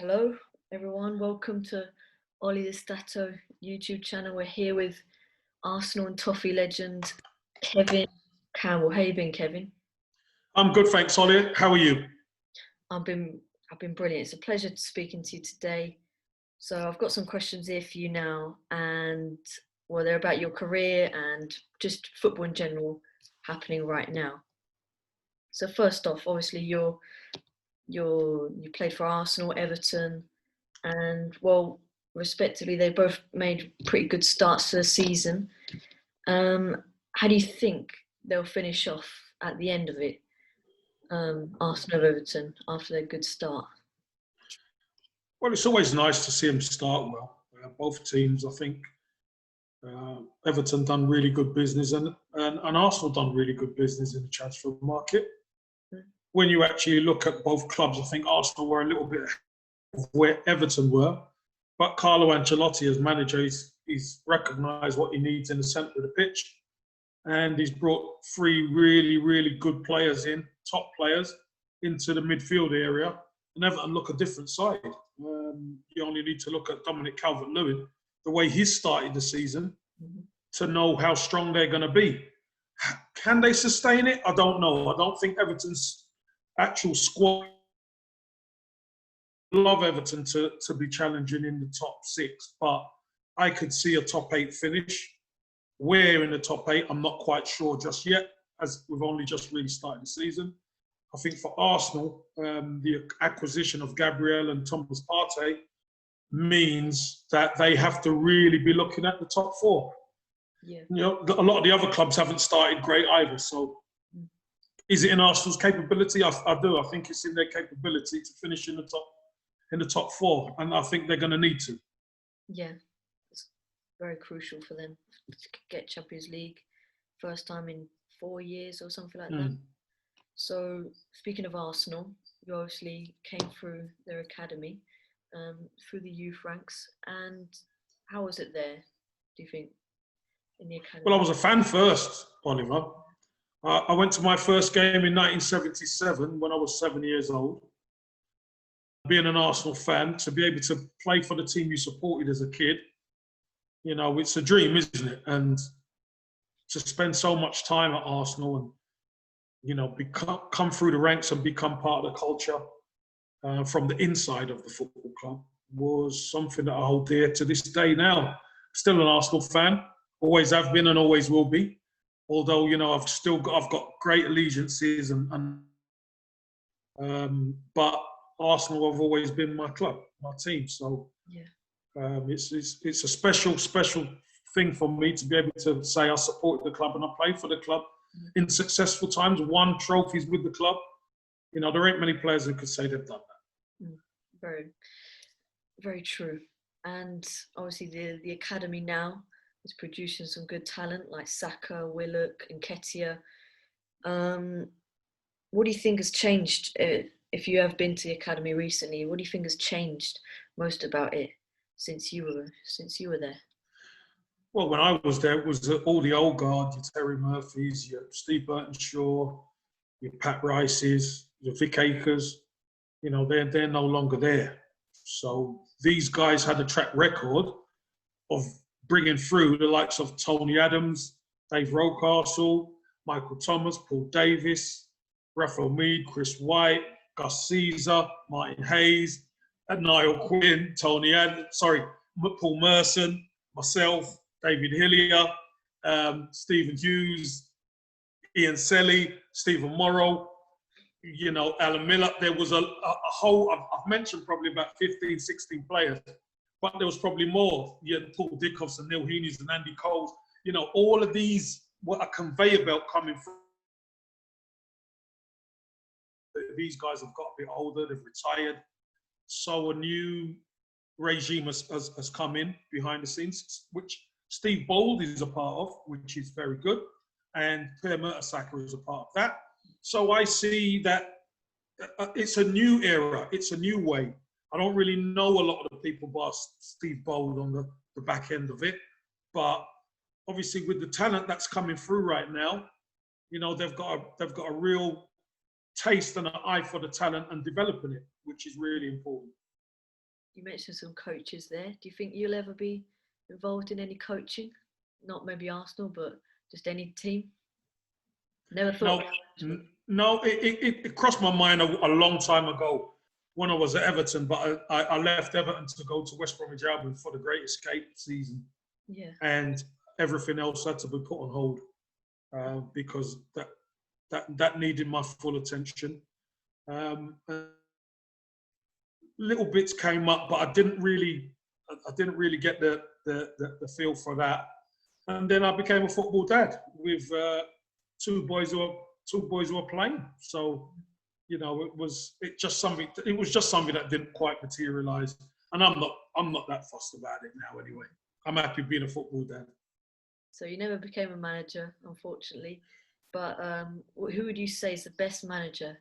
Hello, everyone. Welcome to Ollie the Stato YouTube channel. We're here with Arsenal and Toffee legend Kevin Campbell. How you been, Kevin? I'm good, thanks, Ollie. How are you? I've been brilliant. It's a pleasure speaking to you today. So I've got some questions here for you now, and well, they're about your career and just football in general happening right now. So first off, obviously you played for Arsenal, Everton, and well, respectively, they both made pretty good starts to the season. How do you think they'll finish off at the end of it? Arsenal, Everton, after their good start. Well, it's always nice to see them start well. Both teams, I think, Everton done really good business and Arsenal done really good business in the transfer market. When you actually look at both clubs, I think Arsenal were a little bit of where Everton were, but Carlo Ancelotti as manager, he's recognised what he needs in the centre of the pitch, and he's brought three really, really good players in, top players, into the midfield area, and Everton look a different side. You only need to look at Dominic Calvert-Lewin, the way he started the season, to know how strong they're going to be. Can they sustain it? I don't know. I don't think Everton's actual squad. Love Everton to be challenging in the top six, but I could see a top eight finish. Where in the top eight, I'm not quite sure just yet, as we've only just really started the season. I think for Arsenal, the acquisition of Gabriel and Thomas Partey means that they have to really be looking at the top four. Yeah. You know, a lot of the other clubs haven't started great either. So, is it in Arsenal's capability? I do. I think it's in their capability to finish in the top four, and I think they're going to need to. Yeah, it's very crucial for them to get Champions League, first time in 4 years or something like that. So, speaking of Arsenal, you obviously came through their academy, through the youth ranks. And how was it there, do you think, in the academy? Well, I was a fan first, Oliver. I went to my first game in 1977 when I was 7 years old. Being an Arsenal fan, to be able to play for the team you supported as a kid, you know, it's a dream, isn't it? And to spend so much time at Arsenal and, you know, come through the ranks and become part of the culture from the inside of the football club was something that I hold dear to this day now. Still an Arsenal fan, always have been and always will be. Although, you know, I've got great allegiances but Arsenal have always been my club, my team. So it's a special thing for me to be able to say I support the club and I played for the club in successful times, won trophies with the club. You know, there ain't many players who could say they've done that. Very, very true. And obviously the academy now is producing some good talent like Saka, Willock, and Nketiah. What do you think has changed? If you have been to the academy recently, what do you think has changed most about it since you were there? Well, when I was there, it was all the old guard, your Terry Murphys, your Steve Burton-Shaw, your Pat Rices, your Vic Akers. You know, they're no longer there. So these guys had a track record of bringing through the likes of Tony Adams, Dave Rocastle, Michael Thomas, Paul Davis, Raphael Mead, Chris White, Gus Caesar, Martin Hayes, Niall Quinn, Paul Merson, myself, David Hillier, Stephen Hughes, Ian Selly, Stephen Morrow, you know, Alan Miller. There was a whole, I've mentioned probably about 15, 16 players, but there was probably more. You had Paul Dickoffs and Neil Heaney's and Andy Coles. You know, all of these were a conveyor belt coming through. These guys have got a bit older, they've retired. So a new regime has come in behind the scenes, which Steve Bold is a part of, which is very good. And Per Mertesacker is a part of that. So I see that it's a new era, it's a new way. I don't really know a lot of the people but Steve Bold on the back end of it. But obviously with the talent that's coming through right now, you know, they've got a real taste and an eye for the talent and developing it, which is really important. you mentioned some coaches there. Do you think you'll ever be involved in any coaching? Not maybe Arsenal, but just any team? Never thought No, about management. no, it crossed my mind a long time ago when I was at Everton, but I left Everton to go to West Bromwich Albion for the Great Escape season, Yeah. and everything else had to be put on hold because that needed my full attention. Little bits came up, but I didn't really get the feel for that. And then I became a football dad with two boys who are playing. So, you know, it was just something that didn't quite materialise. And I'm not that fussed about it now anyway. I'm happy being a football dad. So you never became a manager, unfortunately. But who would you say is the best manager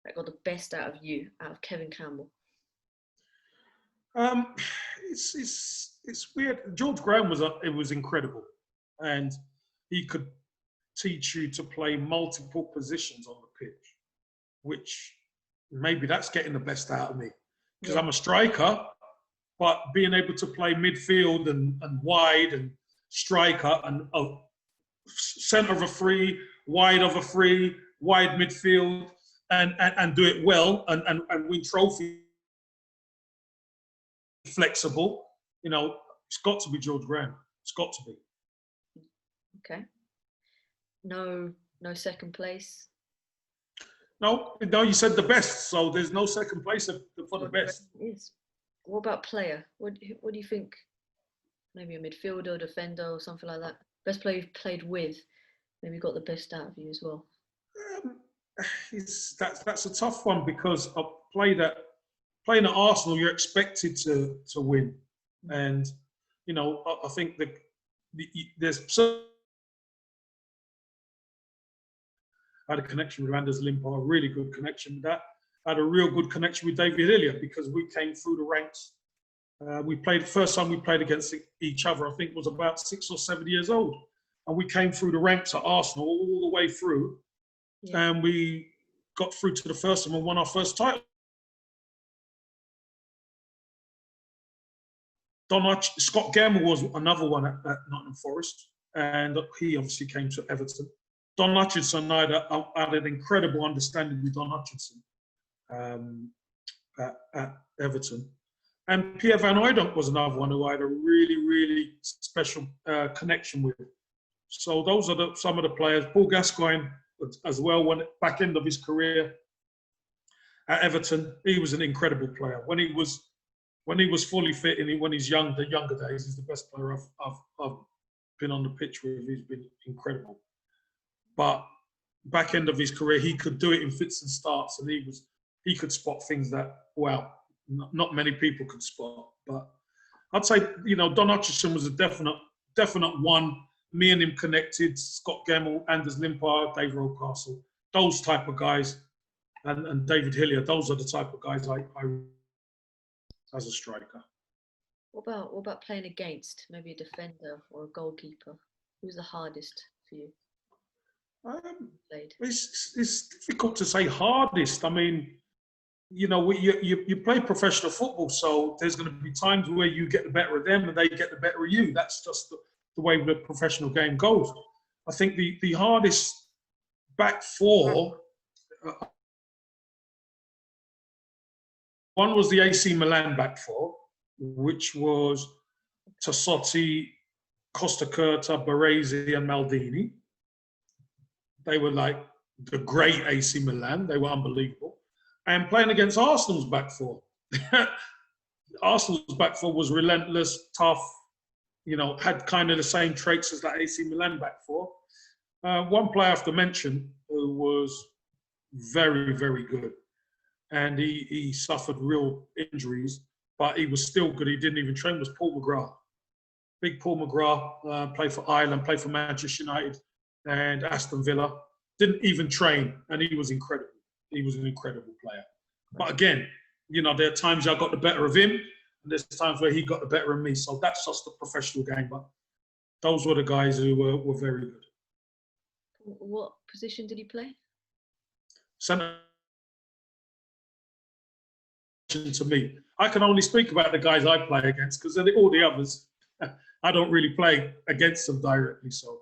that got the best out of you, out of Kevin Campbell? Um, it's weird. George Graham was incredible, and he could teach you to play multiple positions on the pitch, which maybe that's getting the best out of me because I'm a striker, but being able to play midfield and wide and striker and centre of a free, wide of a free, wide midfield, and do it well and win trophies. Flexible, you know, it's got to be George Graham. It's got to be. Okay. No second place. No, you said the best, so there's no second place for the best. Yes. What about player? What do you think? Maybe a midfielder, defender, or something like that. Best player you've played with. Maybe got the best out of you as well. That's a tough one because I playing at Arsenal, you're expected to win, and you know I think there's so. I had a connection with Anders Limpar, a really good connection with that. I had a real good connection with David Hillier because we came through the ranks. First time we played against each other, I think was about 6 or 7 years old. And we came through the ranks at Arsenal all the way through. Yeah. And we got through to the first one and won our first title. Scott Campbell was another one at Nottingham Forest. And he obviously came to Everton. Don Hutchinson, I had an incredible understanding with Don Hutchinson at Everton. And Pierre Van Hooijdonk was another one who I had a really, really special connection with. So those are some of the players. Paul Gascoigne as well, when back end of his career at Everton, he was an incredible player. When he was fully fit and when he's young, the younger days, he's the best player I've been on the pitch with. He's been incredible. But back end of his career, he could do it in fits and starts, and he could spot things that, well, not many people could spot. But I'd say, you know, Don Hutchinson was a definite one. Me and him connected. Scott Campbell, Anders Limpar, Dave Rocastle, those type of guys, and David Hillier. Those are the type of guys I as a striker. What about playing against maybe a defender or a goalkeeper? Who's the hardest for you? It's difficult to say hardest. I mean, you know, you play professional football, so there's going to be times where you get the better of them and they get the better of you. That's just the way the professional game goes. I think the hardest back four, one was the AC Milan back four, which was Tassotti, Costa Curta, Baresi and Maldini. They were like the great AC Milan. They were unbelievable. And playing against Arsenal's back four. Arsenal's back four was relentless, tough, you know, had kind of the same traits as that AC Milan back four. One player I have to mention who was very, very good. And he suffered real injuries, but he was still good. He didn't even train, was Paul McGrath. Big Paul McGrath, played for Ireland, played for Manchester United and Aston Villa. Didn't even train, and he was incredible. He was an incredible player. But again, you know, there are times I got the better of him, and there's times where he got the better of me. So that's just the professional game. But those were the guys who were very good. What position did he play? Centre to me. I can only speak about the guys I play against because all the others, I don't really play against them directly. So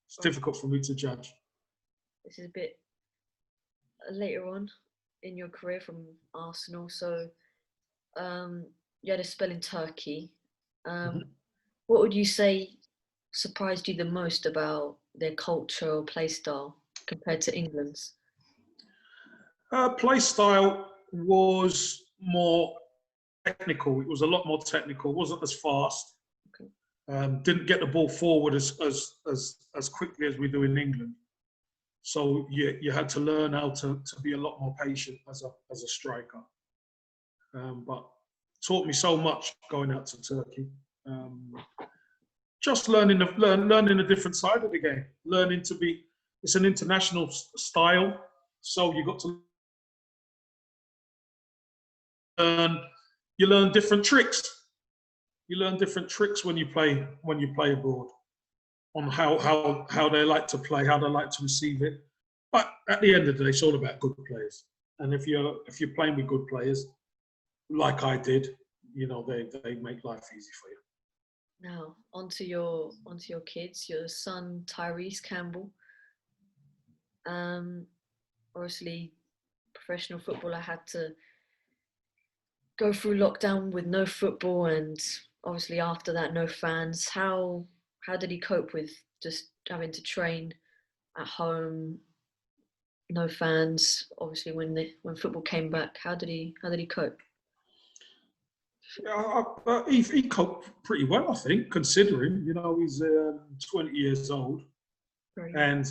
it's difficult for me to judge. This is a bit later on in your career from Arsenal. So you had a spell in Turkey. What would you say surprised you the most about their culture or play style compared to England's? Play style was more technical. It was a lot more technical. Wasn't as fast. Okay. Didn't get the ball forward as quickly as we do in England. So you had to learn how to be a lot more patient as a striker. But taught me so much going out to Turkey. Just learning a different side of the game. Learning to be. It's an international style, so you got to learn. You learn different tricks. You learn different tricks when you play abroad, on how they like to play, how they like to receive it. But at the end of the day, it's all about good players. And if you're playing with good players, like I did, they make life easy for you. Now, onto your kids, your son Tyrese Campbell. Obviously, professional footballer, had to go through lockdown with no football, and obviously after that, no fans. How did he cope with just having to train at home, no fans? Obviously, when football came back, how did he cope? He coped pretty well, I think, considering he's 20 years old, Right. and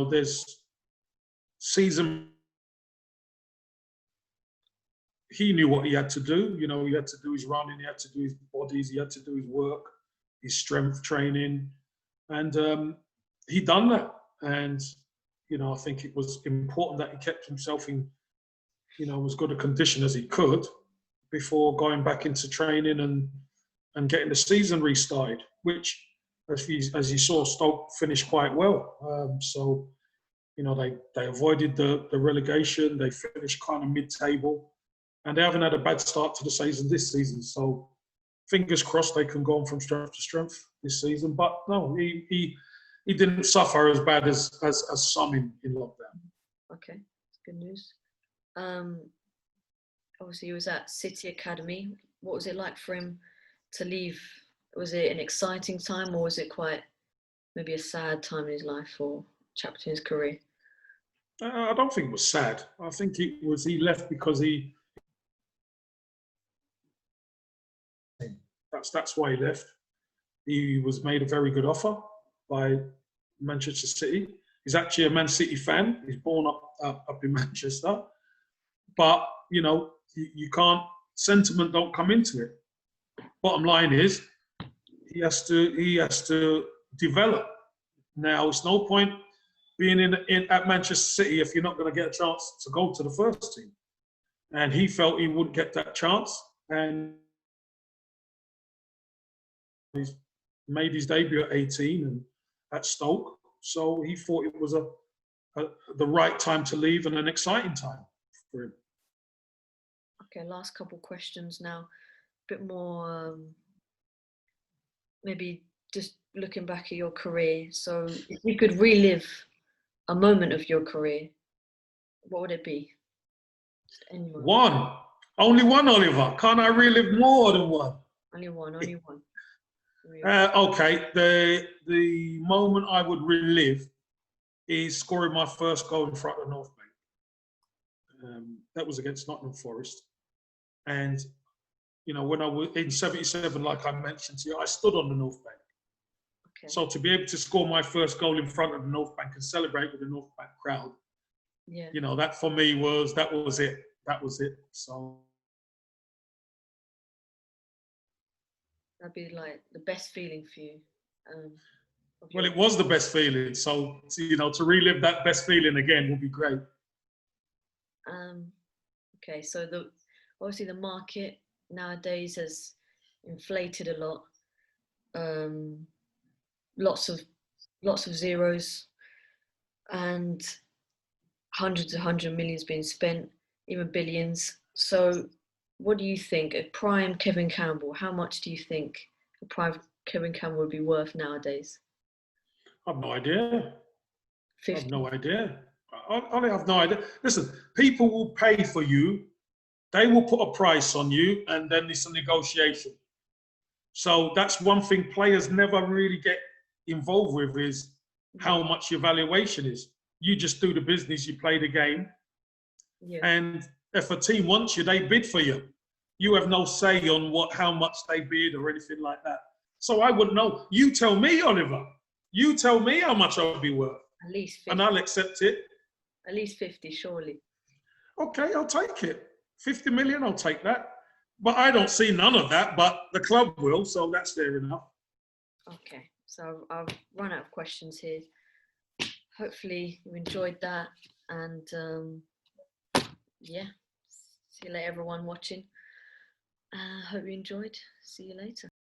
there's season. He knew what he had to do. He had to do his running, he had to do his bodies, he had to do his work, his strength training, and he done that. And I think it was important that he kept himself in as good a condition as he could before going back into training and getting the season restarted, which, as you saw, Stoke finished quite well. So they avoided the relegation. They finished kind of mid-table, and they haven't had a bad start to the season this season. So fingers crossed they can go on from strength to strength this season. But no, he didn't suffer as bad as some in lockdown. Okay, that's good news. Obviously, he was at City Academy. What was it like for him to leave? Was it an exciting time, or was it quite maybe a sad time in his life or chapter in his career? I don't think it was sad. I think he left because that's why he left. He was made a very good offer by Manchester City. He's actually a Man City fan. He's born up in Manchester. But, you can't, sentiment don't come into it. Bottom line is, he has to develop. Now, it's no point being at Manchester City if you're not going to get a chance to go to the first team. And he felt he wouldn't get that chance. And he's made his debut at 18 and at Stoke. So he thought it was the right time to leave and an exciting time for him. Okay, last couple questions now. A bit more, maybe just looking back at your career. So if you could relive a moment of your career, what would it be? Just any moment. One. Only one, Oliver. Can't I relive more than one? Only one. Okay. The moment I would relive is scoring my first goal in front of North Bank. That was against Nottingham Forest. And, when I was in 77, like I mentioned to you, I stood on the North Bank. Okay. So to be able to score my first goal in front of the North Bank and celebrate with the North Bank crowd, that for me that was it. That was it. So that'd be like the best feeling for you. Well, it was the best feeling. So, to relive that best feeling again would be great. Okay, so obviously the market nowadays has inflated a lot. Lots of zeros, and hundreds of millions being spent, even billions. So what do you think? A prime Kevin Campbell, how much do you think a prime Kevin Campbell would be worth nowadays? I've no idea. I've 50? no idea. I have no idea. Listen, people will pay for you. They will put a price on you, and then it's a negotiation. So that's one thing players never really get involved with is Yeah. how much your valuation is. You just do the business, you play the game, Yeah. and if a team wants you, they bid for you. You have no say on how much they bid or anything like that. So I wouldn't know. You tell me, Oliver. You tell me how much I'll be worth, At least and 50. I'll accept it. At least 50, surely. Okay, I'll take it. 50 million, I'll take that. But I don't see none of that, but the club will, so that's fair enough. Okay, so I've run out of questions here. Hopefully you enjoyed that, and yeah, see you later, everyone watching. Hope you enjoyed. See you later.